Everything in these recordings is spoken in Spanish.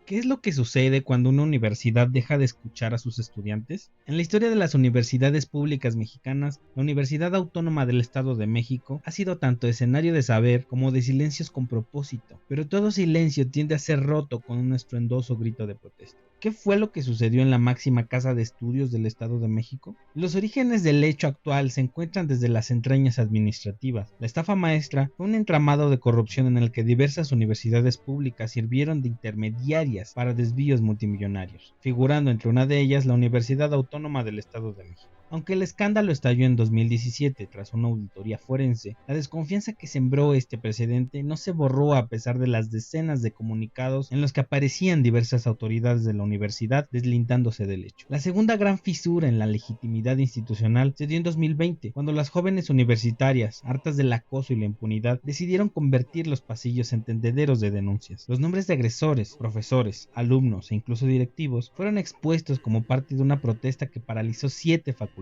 ¿Qué es lo que sucede cuando una universidad deja de escuchar a sus estudiantes? En la historia de las universidades públicas mexicanas, la Universidad Autónoma del Estado de México ha sido tanto escenario de saber como de silencios con propósito, pero todo silencio tiende a ser roto con un estruendoso grito de protesta. ¿Qué fue lo que sucedió en la máxima casa de estudios del Estado de México? Los orígenes del hecho actual se encuentran desde las entrañas administrativas. La estafa maestra fue un entramado de corrupción en el que diversas universidades públicas sirvieron de intermediarias para desvíos multimillonarios, figurando entre una de ellas la Universidad Autónoma del Estado de México. Aunque el escándalo estalló en 2017 tras una auditoría forense, la desconfianza que sembró este precedente no se borró a pesar de las decenas de comunicados en los que aparecían diversas autoridades de la universidad deslindándose del hecho. La segunda gran fisura en la legitimidad institucional se dio en 2020, cuando las jóvenes universitarias, hartas del acoso y la impunidad, decidieron convertir los pasillos en tendederos de denuncias. Los nombres de agresores, profesores, alumnos e incluso directivos fueron expuestos como parte de una protesta que paralizó 7 facultades.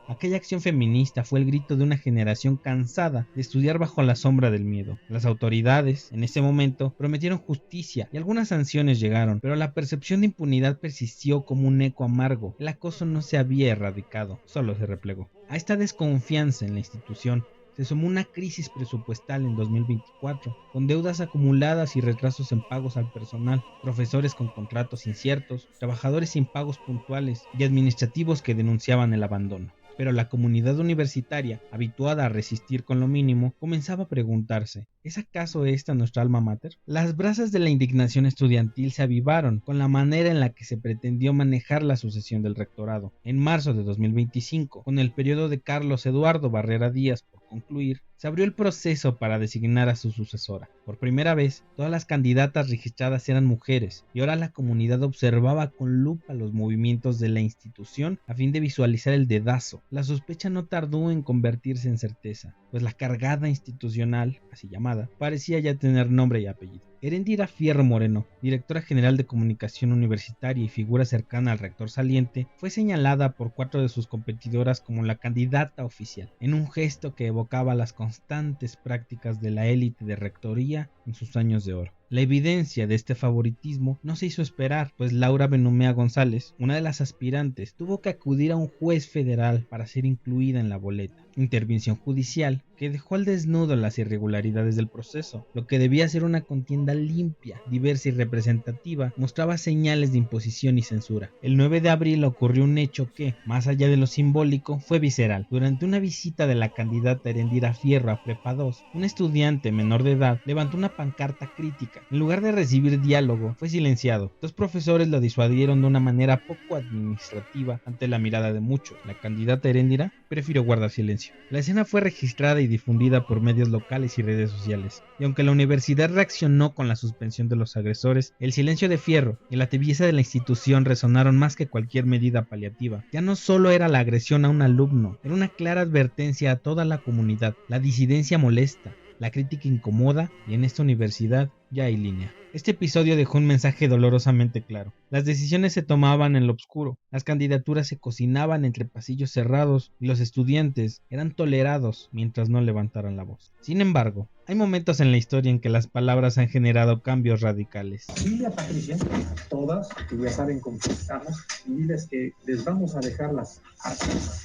Aquella acción feminista fue el grito de una generación cansada de estudiar bajo la sombra del miedo. Las autoridades, en ese momento, prometieron justicia y algunas sanciones llegaron, pero la percepción de impunidad persistió como un eco amargo. El acoso no se había erradicado, solo se replegó. A esta desconfianza en la institución se sumó una crisis presupuestal en 2024, con deudas acumuladas y retrasos en pagos al personal, profesores con contratos inciertos, trabajadores sin pagos puntuales y administrativos que denunciaban el abandono. Pero la comunidad universitaria, habituada a resistir con lo mínimo, comenzaba a preguntarse, ¿es acaso esta nuestra alma mater? Las brasas de la indignación estudiantil se avivaron con la manera en la que se pretendió manejar la sucesión del rectorado. En marzo de 2025, con el periodo de Carlos Eduardo Barrera Díaz por concluir, se abrió el proceso para designar a su sucesora. Por primera vez, todas las candidatas registradas eran mujeres, y ahora la comunidad observaba con lupa los movimientos de la institución a fin de visualizar el dedazo. La sospecha no tardó en convertirse en certeza, pues la cargada institucional, así llamada, parecía ya tener nombre y apellido. Erendira Fierro Moreno, directora general de comunicación universitaria y figura cercana al rector saliente, fue señalada por 4 de sus competidoras como la candidata oficial, en un gesto que evocaba las constantes prácticas de la élite de rectoría en sus años de oro. La evidencia de este favoritismo no se hizo esperar, pues Laura Benumea González, una de las aspirantes, tuvo que acudir a un juez federal para ser incluida en la boleta. Intervención judicial que dejó al desnudo las irregularidades del proceso. Lo que debía ser una contienda limpia, diversa y representativa, mostraba señales de imposición y censura. El 9 de abril ocurrió un hecho que, más allá de lo simbólico, fue visceral. Durante una visita de la candidata Erendira Fierro a Prepa 2, un estudiante menor de edad levantó una pancarta crítica. En lugar de recibir diálogo, fue silenciado. 2 profesores lo disuadieron de una manera poco administrativa ante la mirada de muchos. La candidata Erendira prefirió guardar silencio. La escena fue registrada y difundida por medios locales y redes sociales, y aunque la universidad reaccionó con la suspensión de los agresores, el silencio de Fierro y la tibieza de la institución resonaron más que cualquier medida paliativa. Ya no solo era la agresión a un alumno, era una clara advertencia a toda la comunidad. La disidencia molesta, la crítica incomoda, y en esta universidad ya hay línea. Este episodio dejó un mensaje dolorosamente claro. Las decisiones se tomaban en lo oscuro, las candidaturas se cocinaban entre pasillos cerrados y los estudiantes eran tolerados mientras no levantaran la voz. Sin embargo, hay momentos en la historia en que las palabras han generado cambios radicales. Dile a Patricia, a todas, que ya saben cómo estamos, y diles que les vamos a dejar las armas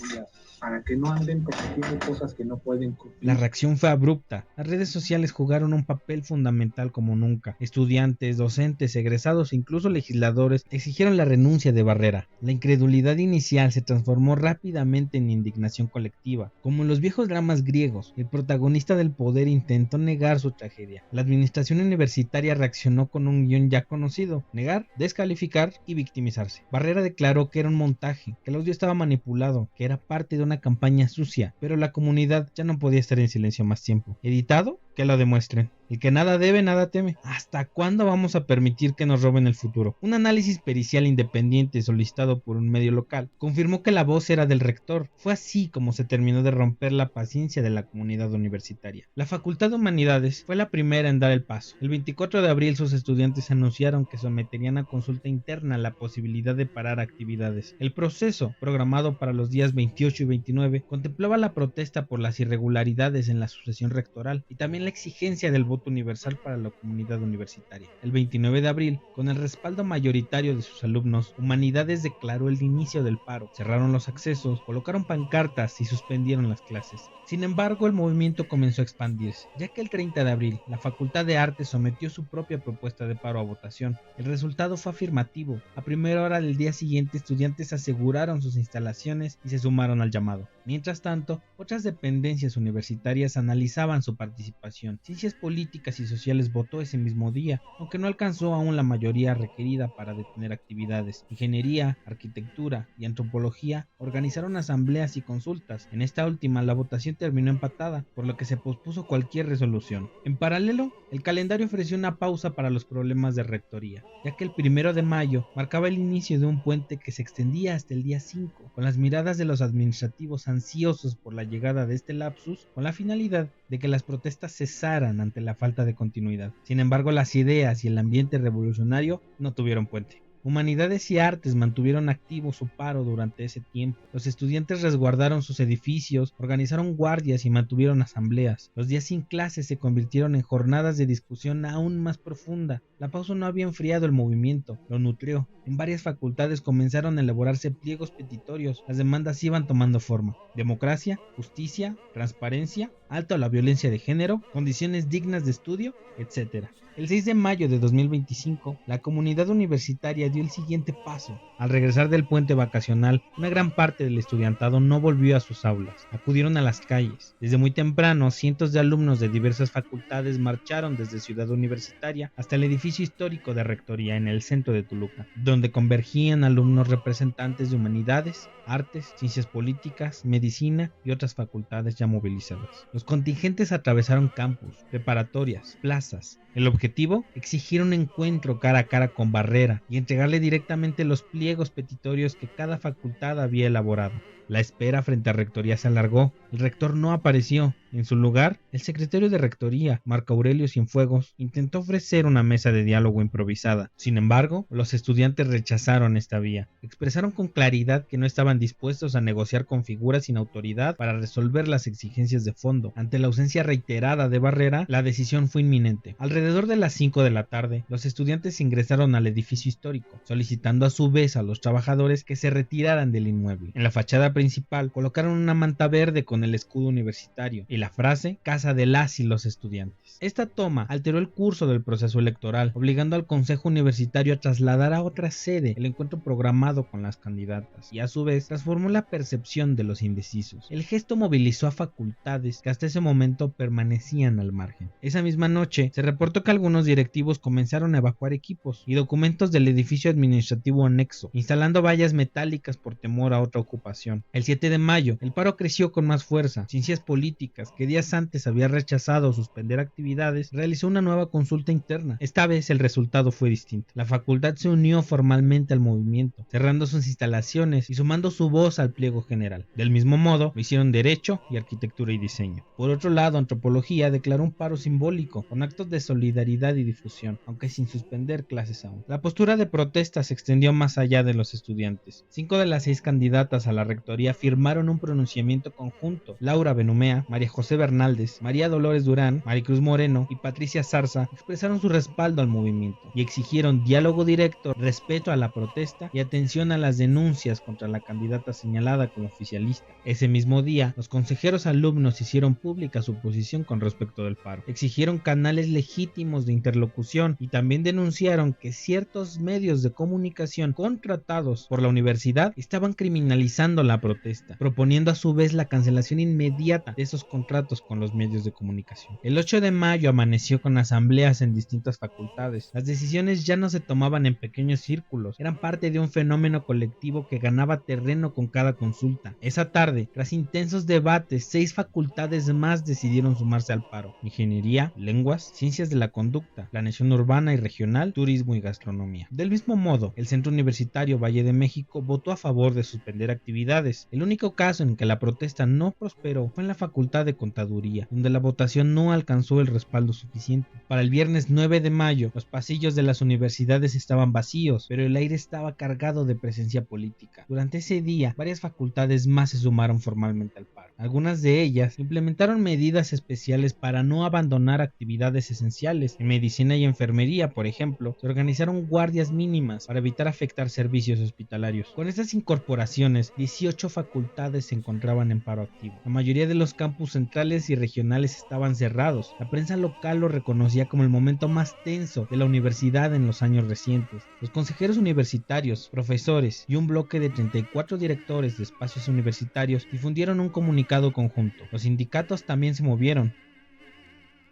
para que no anden prometiendo cosas que no pueden cumplir. La reacción fue abrupta. Las redes sociales jugaron un papel fundamental como nunca. Estudiantes, docentes, egresados e incluso legisladores exigieron la renuncia de Barrera. La incredulidad inicial se transformó rápidamente en indignación colectiva. Como en los viejos dramas griegos, el protagonista del poder intentó negar su tragedia. La administración universitaria reaccionó con un guión ya conocido: negar, descalificar y victimizarse. Barrera declaró que era un montaje, que el audio estaba manipulado, que era parte de una campaña sucia, pero la comunidad ya no podía estar en silencio más tiempo. ¿Editado? Que lo demuestren. El que nada debe, nada teme. ¿Hasta cuándo vamos a permitir que nos roben el futuro? Un análisis pericial independiente solicitado por un medio local confirmó que la voz era del rector. Fue así como se terminó de romper la paciencia de la comunidad universitaria. La Facultad de Humanidades fue la primera en dar el paso. El 24 de abril sus estudiantes anunciaron que someterían a consulta interna la posibilidad de parar actividades. El proceso, programado para los días 28 y 29, contemplaba la protesta por las irregularidades en la sucesión rectoral y también la exigencia del voto universal para la comunidad universitaria. El 29 de abril, con el respaldo mayoritario de sus alumnos, Humanidades declaró el inicio del paro, cerraron los accesos, colocaron pancartas y suspendieron las clases. Sin embargo, el movimiento comenzó a expandirse, ya que el 30 de abril, la Facultad de Artes sometió su propia propuesta de paro a votación. El resultado fue afirmativo. A primera hora del día siguiente, estudiantes aseguraron sus instalaciones y se sumaron al llamado. Mientras tanto, otras dependencias universitarias analizaban su participación. Ciencias Políticas y Sociales votó ese mismo día, aunque no alcanzó aún la mayoría requerida para detener actividades. Ingeniería, Arquitectura y Antropología organizaron asambleas y consultas. En esta última, la votación terminó empatada, por lo que se pospuso cualquier resolución. En paralelo, el calendario ofreció una pausa para los problemas de rectoría, ya que el 1 de mayo marcaba el inicio de un puente que se extendía hasta el día 5, con las miradas de los administrativos ansiosos por la llegada de este lapsus, con la finalidad de que las protestas cesaran ante la falta de continuidad. Sin embargo, las ideas y el ambiente revolucionario no tuvieron puente. Humanidades y Artes mantuvieron activo su paro durante ese tiempo. Los estudiantes resguardaron sus edificios, organizaron guardias y mantuvieron asambleas. Los días sin clases se convirtieron en jornadas de discusión aún más profunda. La pausa no había enfriado el movimiento, lo nutrió. En varias facultades comenzaron a elaborarse pliegos petitorios. Las demandas iban tomando forma: democracia, justicia, transparencia, alto a la violencia de género, condiciones dignas de estudio, etc. El 6 de mayo de 2025, la comunidad universitaria dio el siguiente paso. Al regresar del puente vacacional, una gran parte del estudiantado no volvió a sus aulas, acudieron a las calles. Desde muy temprano, cientos de alumnos de diversas facultades marcharon desde Ciudad Universitaria hasta el edificio histórico de Rectoría en el centro de Toluca, donde convergían alumnos representantes de Humanidades, Artes, Ciencias Políticas, Medicina y otras facultades ya movilizadas. Los contingentes atravesaron campus, preparatorias, plazas. El objetivo: exigir un encuentro cara a cara con Barrera y entregarle directamente los pliegos petitorios que cada facultad había elaborado. La espera frente a Rectoría se alargó. El rector no apareció. En su lugar, el secretario de Rectoría, Marco Aurelio Cienfuegos, intentó ofrecer una mesa de diálogo improvisada. Sin embargo, los estudiantes rechazaron esta vía. Expresaron con claridad que no estaban dispuestos a negociar con figuras sin autoridad para resolver las exigencias de fondo. Ante la ausencia reiterada de Barrera, la decisión fue inminente. Alrededor de las 5 de la tarde, los estudiantes ingresaron al edificio histórico, solicitando a su vez a los trabajadores que se retiraran del inmueble. En la fachada principal colocaron una manta verde con el escudo universitario y la frase "Casa de las y los estudiantes". Esta toma alteró el curso del proceso electoral, obligando al Consejo Universitario a trasladar a otra sede el encuentro programado con las candidatas, y a su vez transformó la percepción de los indecisos. El gesto movilizó a facultades que hasta ese momento permanecían al margen. Esa misma noche se reportó que algunos directivos comenzaron a evacuar equipos y documentos del edificio administrativo anexo, instalando vallas metálicas por temor a otra ocupación. El 7 de mayo, el paro creció con más fuerza. Ciencias Políticas, que días antes había rechazado suspender actividades, realizó una nueva consulta interna. Esta vez el resultado fue distinto. La facultad se unió formalmente al movimiento, cerrando sus instalaciones y sumando su voz al pliego general. Del mismo modo, lo hicieron Derecho y Arquitectura y Diseño. Por otro lado, Antropología declaró un paro simbólico, con actos de solidaridad y difusión, aunque sin suspender clases aún. La postura de protesta se extendió más allá de los estudiantes. 5 de las 6 candidatas a la rectoría firmaron un pronunciamiento conjunto. Laura Benumea, María José Bernaldez, María Dolores Durán, Maricruz Moreno y Patricia Zarza expresaron su respaldo al movimiento y exigieron diálogo directo, respeto a la protesta y atención a las denuncias contra la candidata señalada como oficialista. Ese mismo día, los consejeros alumnos hicieron pública su posición con respecto del paro. Exigieron canales legítimos de interlocución y también denunciaron que ciertos medios de comunicación contratados por la universidad estaban criminalizando la protesta, proponiendo a su vez la cancelación inmediata de esos contratos con los medios de comunicación. El 8 de mayo amaneció con asambleas en distintas facultades. Las decisiones ya no se tomaban en pequeños círculos, eran parte de un fenómeno colectivo que ganaba terreno con cada consulta. Esa tarde, tras intensos debates, 6 facultades más decidieron sumarse al paro: Ingeniería, Lenguas, Ciencias de la Conducta, Planeación Urbana y Regional, Turismo y Gastronomía. Del mismo modo, el Centro Universitario Valle de México votó a favor de suspender actividades, rectores. El único caso en que la protesta no prosperó fue en la Facultad de Contaduría, donde la votación no alcanzó el respaldo suficiente. Para el viernes 9 de mayo, los pasillos de las universidades estaban vacíos, pero el aire estaba cargado de presencia política. Durante ese día, varias facultades más se sumaron formalmente al paro. Algunas de ellas implementaron medidas especiales para no abandonar actividades esenciales. En medicina y enfermería, por ejemplo, se organizaron guardias mínimas para evitar afectar servicios hospitalarios. Con estas incorporaciones, 18 facultades se encontraban en paro activo. La mayoría de los campus centrales y regionales estaban cerrados. La prensa local lo reconocía como el momento más tenso de la universidad en los años recientes. Los consejeros universitarios, profesores y un bloque de 34 directores de espacios universitarios difundieron un comunicado conjunto. Los sindicatos también se movieron.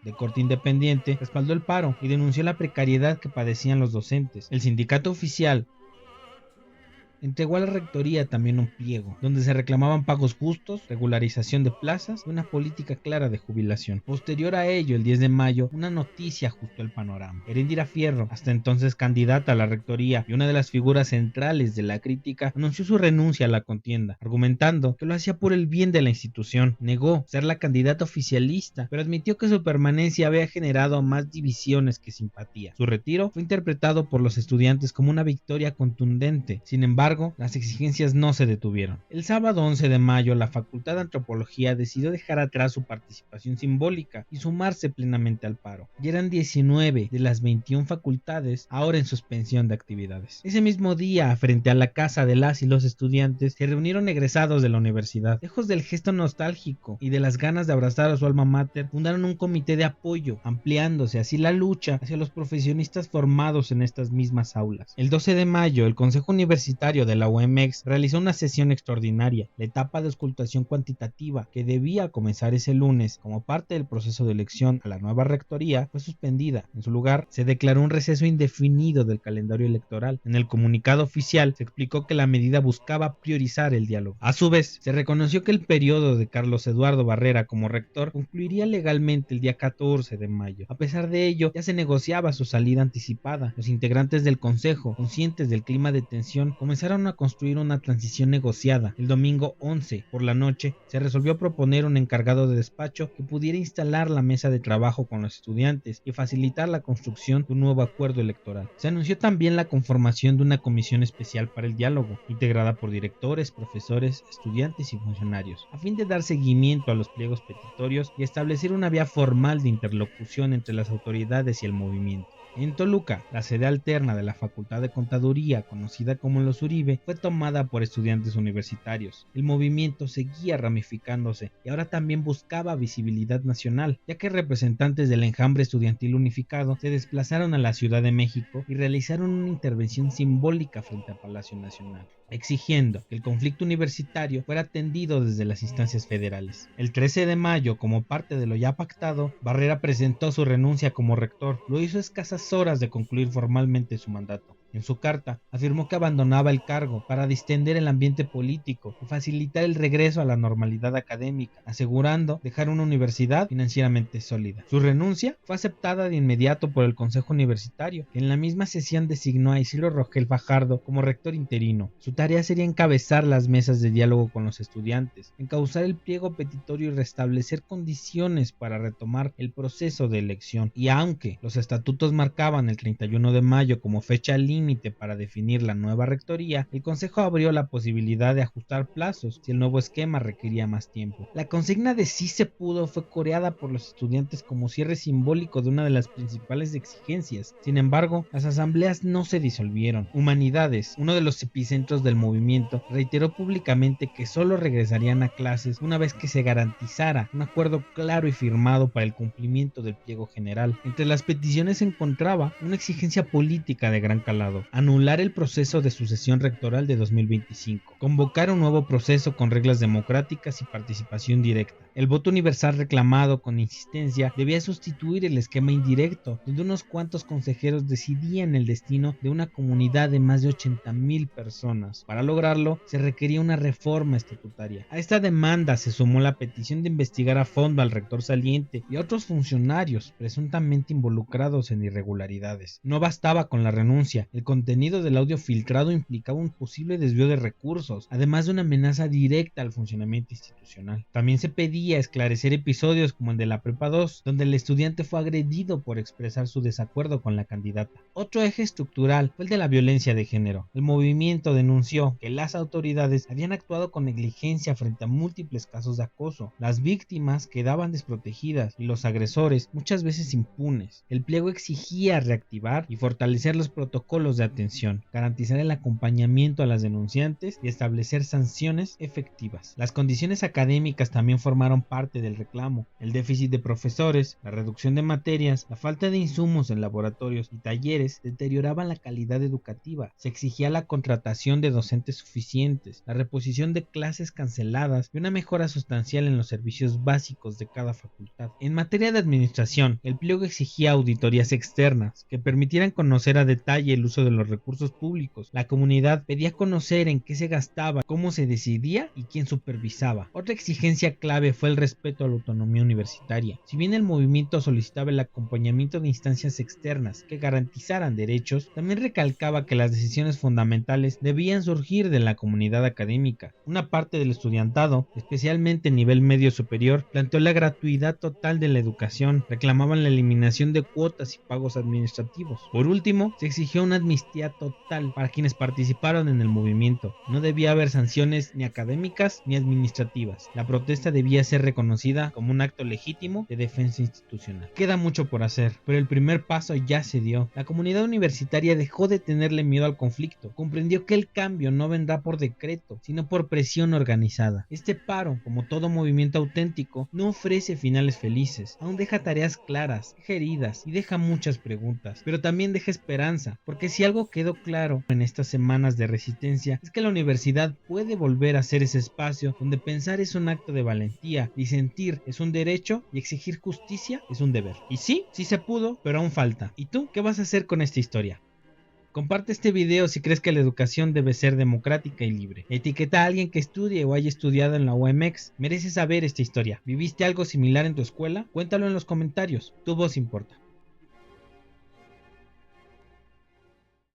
De corte independiente, respaldó el paro y denunció la precariedad que padecían los docentes. El sindicato oficial entregó a la rectoría también un pliego, donde se reclamaban pagos justos, regularización de plazas y una política clara de jubilación. Posterior a ello, el 10 de mayo, una noticia ajustó el panorama. Heréndira Fierro, hasta entonces candidata a la rectoría y una de las figuras centrales de la crítica, anunció su renuncia a la contienda, argumentando que lo hacía por el bien de la institución. Negó ser la candidata oficialista, pero admitió que su permanencia había generado más divisiones que simpatía. Su retiro fue interpretado por los estudiantes como una victoria contundente. Sin embargo, las exigencias no se detuvieron. El sábado 11 de mayo, la Facultad de Antropología decidió dejar atrás su participación simbólica y sumarse plenamente al paro. Ya eran 19 de las 21 facultades ahora en suspensión de actividades. Ese mismo día, frente a la casa de las y los estudiantes, se reunieron egresados de la universidad. Lejos del gesto nostálgico y de las ganas de abrazar a su alma mater, fundaron un comité de apoyo, ampliándose así la lucha hacia los profesionistas formados en estas mismas aulas. El 12 de mayo, el Consejo Universitario de la UMX realizó una sesión extraordinaria. La etapa de auscultación cuantitativa, que debía comenzar ese lunes como parte del proceso de elección a la nueva rectoría, fue suspendida. En su lugar, se declaró un receso indefinido del calendario electoral. En el comunicado oficial se explicó que la medida buscaba priorizar el diálogo. A su vez, se reconoció que el periodo de Carlos Eduardo Barrera como rector concluiría legalmente el día 14 de mayo. A pesar de ello, ya se negociaba su salida anticipada. Los integrantes del consejo, conscientes del clima de tensión, comenzaron a construir una transición negociada. El domingo 11 por la noche se resolvió proponer un encargado de despacho que pudiera instalar la mesa de trabajo con los estudiantes y facilitar la construcción de un nuevo acuerdo electoral. Se anunció también la conformación de una comisión especial para el diálogo, integrada por directores, profesores, estudiantes y funcionarios, a fin de dar seguimiento a los pliegos petitorios y establecer una vía formal de interlocución entre las autoridades y el movimiento. En Toluca, la sede alterna de la Facultad de Contaduría, conocida como Los Uribe, fue tomada por estudiantes universitarios. El movimiento seguía ramificándose y ahora también buscaba visibilidad nacional, ya que representantes del enjambre estudiantil unificado se desplazaron a la Ciudad de México y realizaron una intervención simbólica frente al Palacio Nacional, exigiendo que el conflicto universitario fuera atendido desde las instancias federales. El 13 de mayo, como parte de lo ya pactado, Barrera presentó su renuncia como rector. Lo hizo a escasas horas de concluir formalmente su mandato. En su carta, afirmó que abandonaba el cargo para distender el ambiente político y facilitar el regreso a la normalidad académica, asegurando dejar una universidad financieramente sólida. Su renuncia fue aceptada de inmediato por el Consejo Universitario, que en la misma sesión designó a Isidro Rogel Fajardo como rector interino. Su tarea sería encabezar las mesas de diálogo con los estudiantes, encauzar el pliego petitorio y restablecer condiciones para retomar el proceso de elección. Y aunque los estatutos marcaban el 31 de mayo como fecha límite para definir la nueva rectoría, el Consejo abrió la posibilidad de ajustar plazos si el nuevo esquema requería más tiempo. La consigna de sí se pudo fue coreada por los estudiantes como cierre simbólico de una de las principales exigencias. Sin embargo, las asambleas no se disolvieron. Humanidades, uno de los epicentros del movimiento, reiteró públicamente que solo regresarían a clases una vez que se garantizara un acuerdo claro y firmado para el cumplimiento del pliego general. Entre las peticiones se encontraba una exigencia política de gran calado: anular el proceso de sucesión rectoral de 2025, convocar un nuevo proceso con reglas democráticas y participación directa. El voto universal reclamado con insistencia debía sustituir el esquema indirecto, donde unos cuantos consejeros decidían el destino de una comunidad de más de 80,000 personas. Para lograrlo, se requería una reforma estatutaria. A esta demanda se sumó la petición de investigar a fondo al rector saliente y a otros funcionarios presuntamente involucrados en irregularidades. No bastaba con la renuncia, El contenido del audio filtrado implicaba un posible desvío de recursos, además de una amenaza directa al funcionamiento institucional. También se pedía esclarecer episodios como el de la Prepa 2, donde el estudiante fue agredido por expresar su desacuerdo con la candidata. Otro eje estructural fue el de la violencia de género. El movimiento denunció que las autoridades habían actuado con negligencia frente a múltiples casos de acoso. Las víctimas quedaban desprotegidas y los agresores muchas veces impunes. El pliego exigía reactivar y fortalecer los protocolos de atención, garantizar el acompañamiento a las denunciantes y establecer sanciones efectivas. Las condiciones académicas también formaron parte del reclamo. El déficit de profesores, la reducción de materias, la falta de insumos en laboratorios y talleres deterioraban la calidad educativa. Se exigía la contratación de docentes suficientes, la reposición de clases canceladas y una mejora sustancial en los servicios básicos de cada facultad. En materia de administración, el pliego exigía auditorías externas que permitieran conocer a detalle el uso de los recursos públicos. La comunidad pedía conocer en qué se gastaba, cómo se decidía y quién supervisaba. Otra exigencia clave fue el respeto a la autonomía universitaria. Si bien el movimiento solicitaba el acompañamiento de instancias externas que garantizaran derechos, también recalcaba que las decisiones fundamentales debían surgir de la comunidad académica. Una parte del estudiantado, especialmente en nivel medio superior, planteó la gratuidad total de la educación, reclamaban la eliminación de cuotas y pagos administrativos. Por último, se exigió una amnistía total para quienes participaron en el movimiento. No debía haber sanciones ni académicas ni administrativas. La protesta debía ser reconocida como un acto legítimo de defensa institucional. Queda mucho por hacer, pero el primer paso ya se dio. La comunidad universitaria dejó de tenerle miedo al conflicto, comprendió que el cambio no vendrá por decreto, sino por presión organizada. Este paro, como todo movimiento auténtico, no ofrece finales felices, aún deja tareas claras, deja heridas y deja muchas preguntas, pero también deja esperanza, porque si algo quedó claro en estas semanas de resistencia es que la universidad puede volver a ser ese espacio donde pensar es un acto de valentía, disentir es un derecho y exigir justicia es un deber. Y sí se pudo, pero aún falta. ¿Y tú qué vas a hacer con esta historia? Comparte este video si crees que la educación debe ser democrática y libre. Etiqueta a alguien que estudie o haya estudiado en la UAMX. Mereces saber esta historia. ¿Viviste algo similar en tu escuela? Cuéntalo en los comentarios. Tu voz importa.